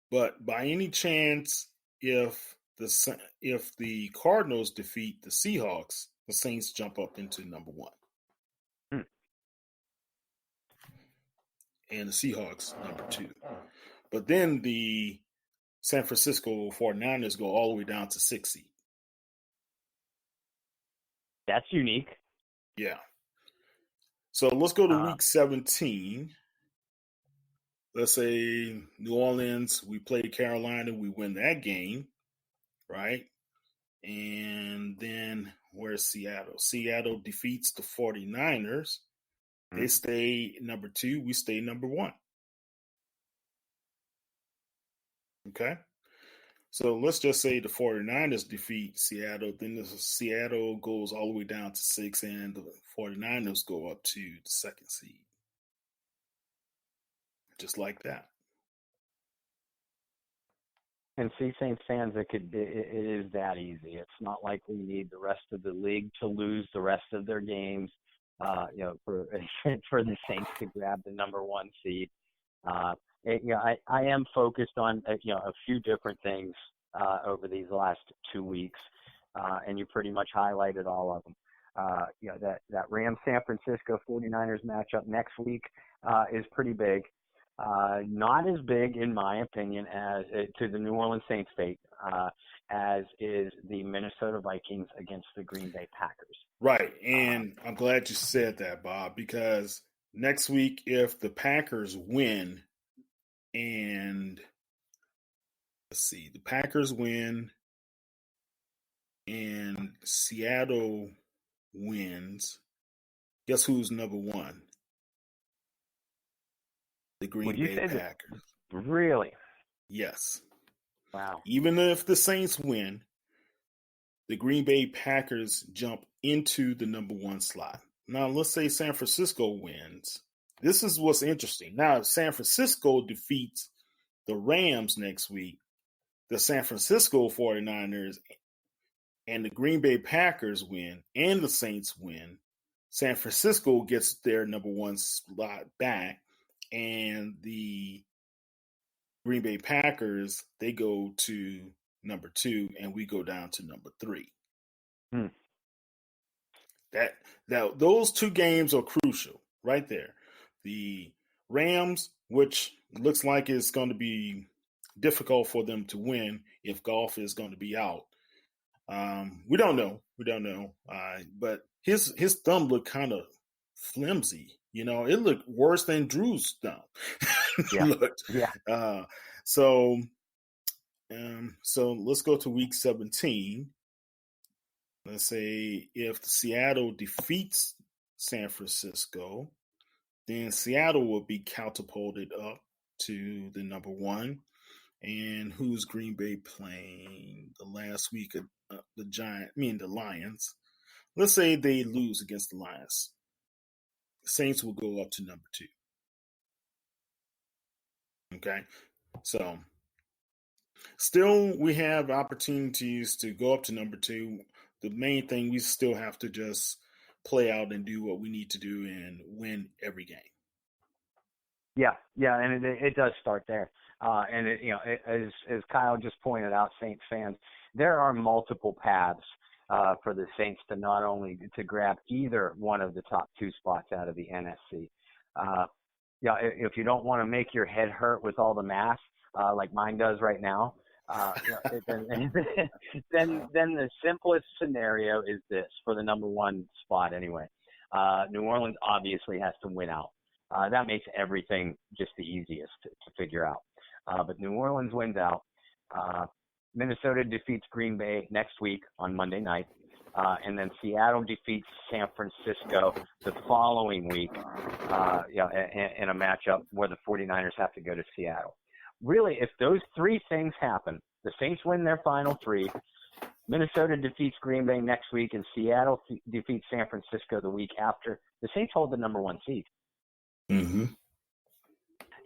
But by any chance, if the Cardinals defeat the Seahawks, the Saints jump up into number 1. And the Seahawks number 2. But then the San Francisco 49ers go all the way down to 6 seed. That's unique. Yeah. So let's go to week 17. Let's say New Orleans, we play Carolina, we win that game, right? And then where's Seattle? Seattle defeats the 49ers. They stay number 2. We stay number 1. Okay. So let's just say the 49ers defeat Seattle. Then the Seattle goes all the way down to 6, and the 49ers go up to the 2nd seed. Just like that. And see, Saints fans, it is that easy. It's not like we need the rest of the league to lose the rest of their games, for the Saints to grab the number 1 seed. I am focused on a few different things over these last 2 weeks, and you pretty much highlighted all of them. That Rams San Francisco 49ers matchup next week is pretty big. Not as big, in my opinion, as to the New Orleans Saints fate, as is the Minnesota Vikings against the Green Bay Packers. Right, and I'm glad you said that, Bob, because next week, if the Packers win, and let's see, the Packers win and Seattle wins, guess who's number 1? The Green Bay Packers. Really? Yes. Wow. Even if the Saints win, the Green Bay Packers jump into the number 1 slot. Now, let's say San Francisco wins. This is what's interesting. Now, if San Francisco defeats the Rams next week, the San Francisco 49ers and the Green Bay Packers win, and the Saints win, San Francisco gets their number 1 slot back, and the Green Bay Packers, they go to number 2, and we go down to number 3. Those 2 games are crucial right there. The Rams, which looks like it's going to be difficult for them to win if Goff is going to be out. We don't know. But his thumb looked kind of flimsy. It looked worse than Drew's thumb. looked. Yeah. So let's go to week 17. Let's say if Seattle defeats San Francisco, then Seattle will be catapulted up to the number 1. And who's Green Bay playing the last week of the Lions? let's say they lose against the Lions. Saints will go up to number 2. Okay, so still we have opportunities to go up to number 2. The main thing, we still have to just play out and do what we need to do and win every game. Yeah, and it does start there. And as Kyle just pointed out, Saints fans, there are multiple paths for the Saints to not only to grab either one of the top 2 spots out of the NFC. If you don't want to make your head hurt with all the math, like mine does right now, then the simplest scenario is this for the number 1 spot anyway. New Orleans obviously has to win out. That makes everything just the easiest to figure out. But New Orleans wins out. Minnesota defeats Green Bay next week on Monday night. And then Seattle defeats San Francisco the following week in a matchup where the 49ers have to go to Seattle. Really, if those 3 things happen, the Saints win their final 3, Minnesota defeats Green Bay next week, and Seattle defeats San Francisco the week after, the Saints hold the number 1 seed. Mm-hmm.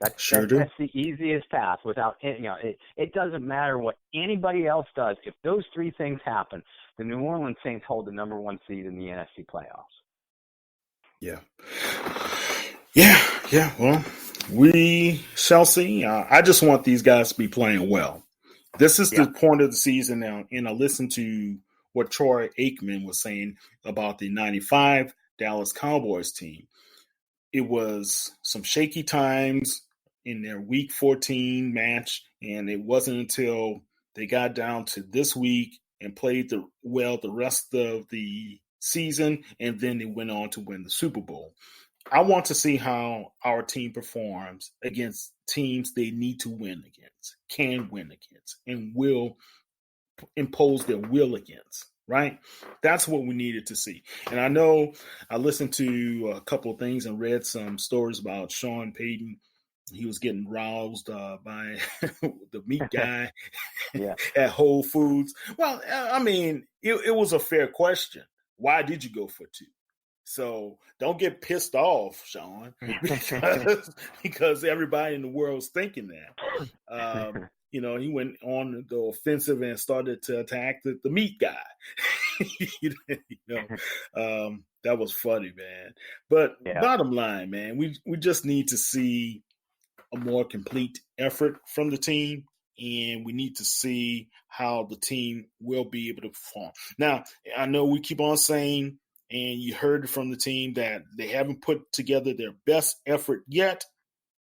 That's the easiest path without, it doesn't matter what anybody else does. If those 3 things happen, the New Orleans Saints hold the number 1 seed in the NFC playoffs. Yeah. Well, we shall see. I just want these guys to be playing well. This is the point of the season now, and I listened to what Troy Aikman was saying about the 95 Dallas Cowboys team. It was some shaky times in their Week 14 match, and it wasn't until they got down to this week and played the rest of the season, and then they went on to win the Super Bowl. I want to see how our team performs against teams they need to win against, can win against, and will impose their will against. Right? That's what we needed to see. And I know I listened to a couple of things and read some stories about Sean Payton. He was getting roused by the meat guy at Whole Foods. Well, I mean, it was a fair question. Why did you go for 2? So don't get pissed off, Sean, because everybody in the world is thinking that. He went on the offensive and started to attack the meat guy. That was funny, man. But bottom line, man, we just need to see a more complete effort from the team, and we need to see how the team will be able to perform. Now, I know we keep on saying, and you heard from the team, that they haven't put together their best effort yet.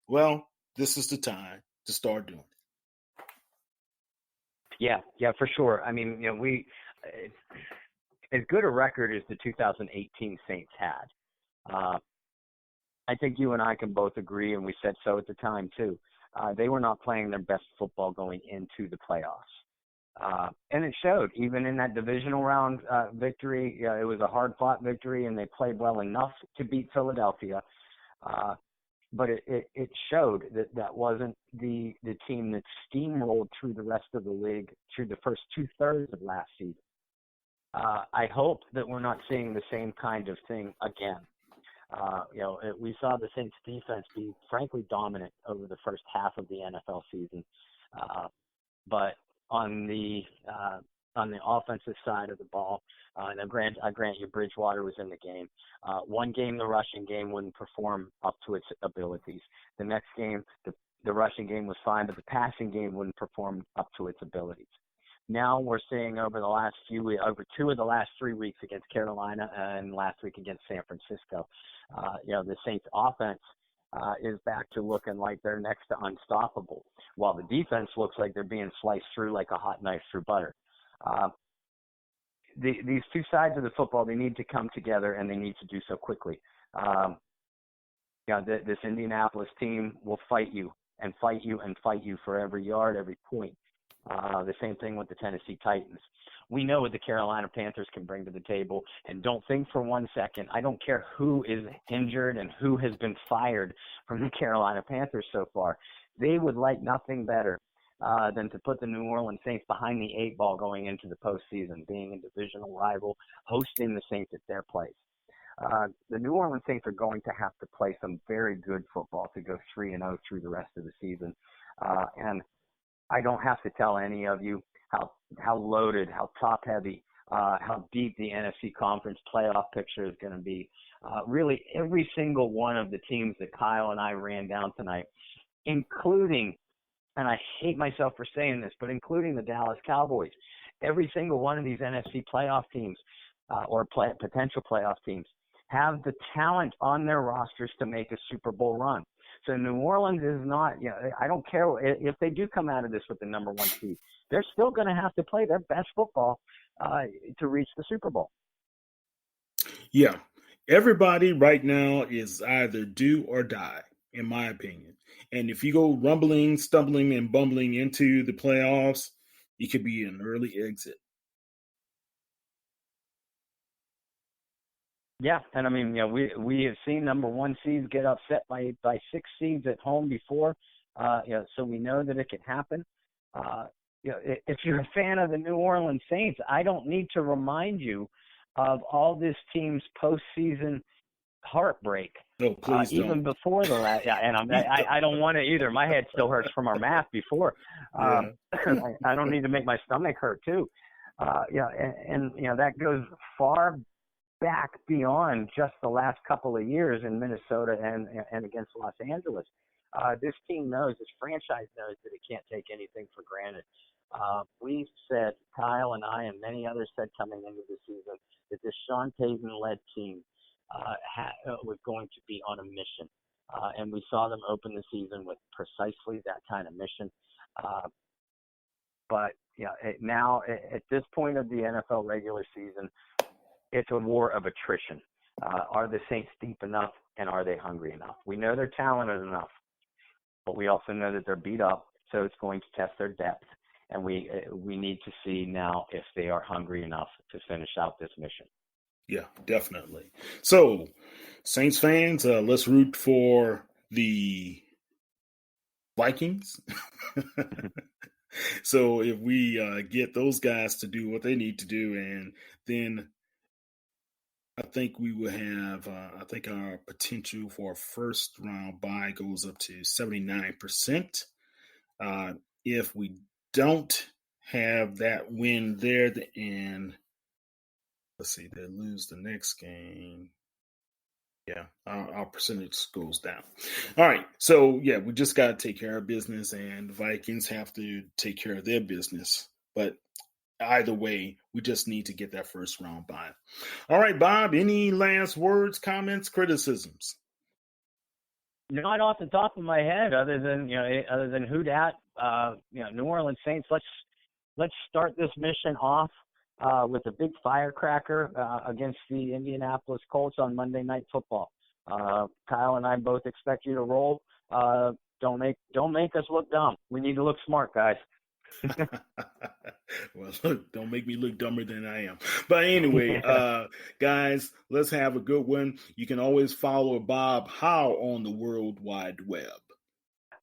Well, this is the time to start doing it. Yeah, for sure. I mean, we as good a record as the 2018 Saints had. I think you and I can both agree, and we said so at the time too. They were not playing their best football going into the playoffs, and it showed. Even in that divisional round victory, it was a hard-fought victory, and they played well enough to beat Philadelphia. But it showed that wasn't the team that steamrolled through the rest of the league through the first 2/3 of last season. I hope that we're not seeing the same kind of thing again. We saw the Saints defense be frankly dominant over the first half of the NFL season. But on the offensive side of the ball, and I grant you Bridgewater was in the game. One game, the rushing game wouldn't perform up to its abilities. The next game, the rushing game was fine, but the passing game wouldn't perform up to its abilities. Now we're seeing over 2 of the last 3 weeks against Carolina and last week against San Francisco, the Saints offense is back to looking like they're next to unstoppable, while the defense looks like they're being sliced through like a hot knife through butter. These 2 sides of the football, they need to come together, and they need to do so quickly. This Indianapolis team will fight you and fight you and fight you for every yard, every point. The same thing with the Tennessee Titans. We know what the Carolina Panthers can bring to the table, and don't think for 1 second, I don't care who is injured and who has been fired from the Carolina Panthers so far. They would like nothing better than to put the New Orleans Saints behind the 8 ball going into the postseason, being a divisional rival, hosting the Saints at their place. The New Orleans Saints are going to have to play some very good football to go 3-0 through the rest of the season. And I don't have to tell any of you how loaded, how top-heavy, how deep the NFC Conference playoff picture is going to be. Really, every single one of the teams that Kyle and I ran down tonight, including, and I hate myself for saying this, but including the Dallas Cowboys, every single one of these NFC playoff teams or potential playoff teams have the talent on their rosters to make a Super Bowl run. So New Orleans is not, I don't care if they do come out of this with the number 1 seed. They're still going to have to play their best football to reach the Super Bowl. Yeah. Everybody right now is either do or die, in my opinion. And if you go rumbling, stumbling, and bumbling into the playoffs, it could be an early exit. Yeah, and I mean, we have seen number 1 seeds get upset by 6 seeds at home before, so we know that it can happen. If you're a fan of the New Orleans Saints, I don't need to remind you of all this team's postseason heartbreak. No, please don't. Even before the last, and I don't want to either. My head still hurts from our math before. I don't need to make my stomach hurt too. And that goes far back beyond just the last couple of years in Minnesota and against Los Angeles. This team knows, this franchise knows that it can't take anything for granted. We said, Kyle and I and many others said coming into the season, that this Sean Payton-led team was going to be on a mission. And we saw them open the season with precisely that kind of mission. But now at this point of the NFL regular season, it's a war of attrition. Are the Saints deep enough, and are they hungry enough? We know they're talented enough, but we also know that they're beat up, so it's going to test their depth. And we need to see now if they are hungry enough to finish out this mission. Yeah, definitely. So, Saints fans, let's root for the Vikings. So if we get those guys to do what they need to do, and then I think we will have, I think our potential for a first round bye goes up to 79%. If we don't have that win there, and let's see, they lose the next game. Yeah, our percentage goes down. All right, so yeah, we just got to take care of business, and the Vikings have to take care of their business. But either way, we just need to get that first round bye. All right, Bob, any last words, comments, criticisms? Not off the top of my head, other than who dat. New Orleans Saints. Let's start this mission off with a big firecracker against the Indianapolis Colts on Monday Night Football. Kyle and I both expect you to roll. Don't make us look dumb. We need to look smart, guys. Well, look, don't make me look dumber than I am. But anyway, guys, let's have a good one. You can always follow Bob How on the World Wide Web.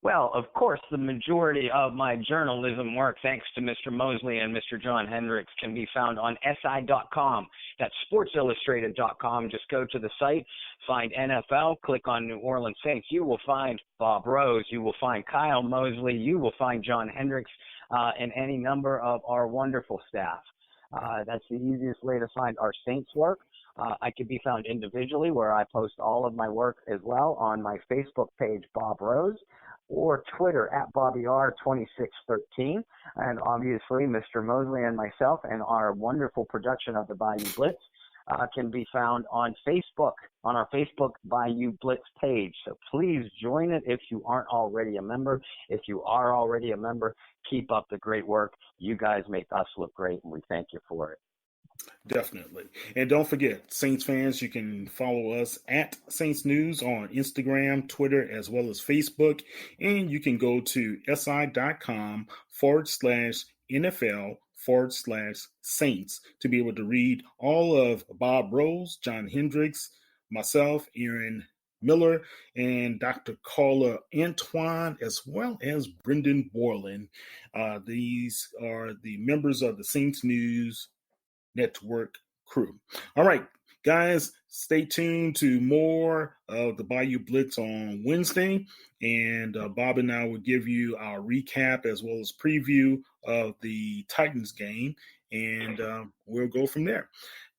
Well, of course, the majority of my journalism work, thanks to Mr. Mosley and Mr. John Hendricks, can be found on SI.com. That's SportsIllustrated.com. Just go to the site, find NFL, click on New Orleans Saints. You will find Bob Rose. You will find Kyle Mosley. You will find John Hendricks and any number of our wonderful staff. That's the easiest way to find our Saints work. I can be found individually, where I post all of my work as well, on my Facebook page, Bob Rose, or Twitter at BobbyR2613. And obviously, Mr. Mosley and myself and our wonderful production of the Bayou Blitz can be found on Facebook, on our Facebook Bayou Blitz page. So please join it if you aren't already a member. If you are already a member, keep up the great work. You guys make us look great, and we thank you for it. Definitely. And don't forget, Saints fans, you can follow us at Saints News on Instagram, Twitter, as well as Facebook. And you can go to si.com/NFL/Saints to be able to read all of Bob Rose, John Hendricks, myself, Aaron Miller and Dr. Carla Antoine, as well as Brendan Borland. These are the members of the Saints News Network crew. All right, guys, stay tuned to more of the Bayou Blitz on Wednesday, and Bob and I will give you our recap as well as preview of the Titans game, and we'll go from there.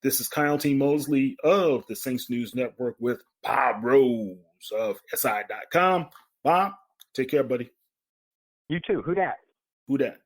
This is Kyle T. Mosley of the Saints News Network with Bob Rose of SI.com. Bob, take care, buddy. You too. Who dat? Who dat?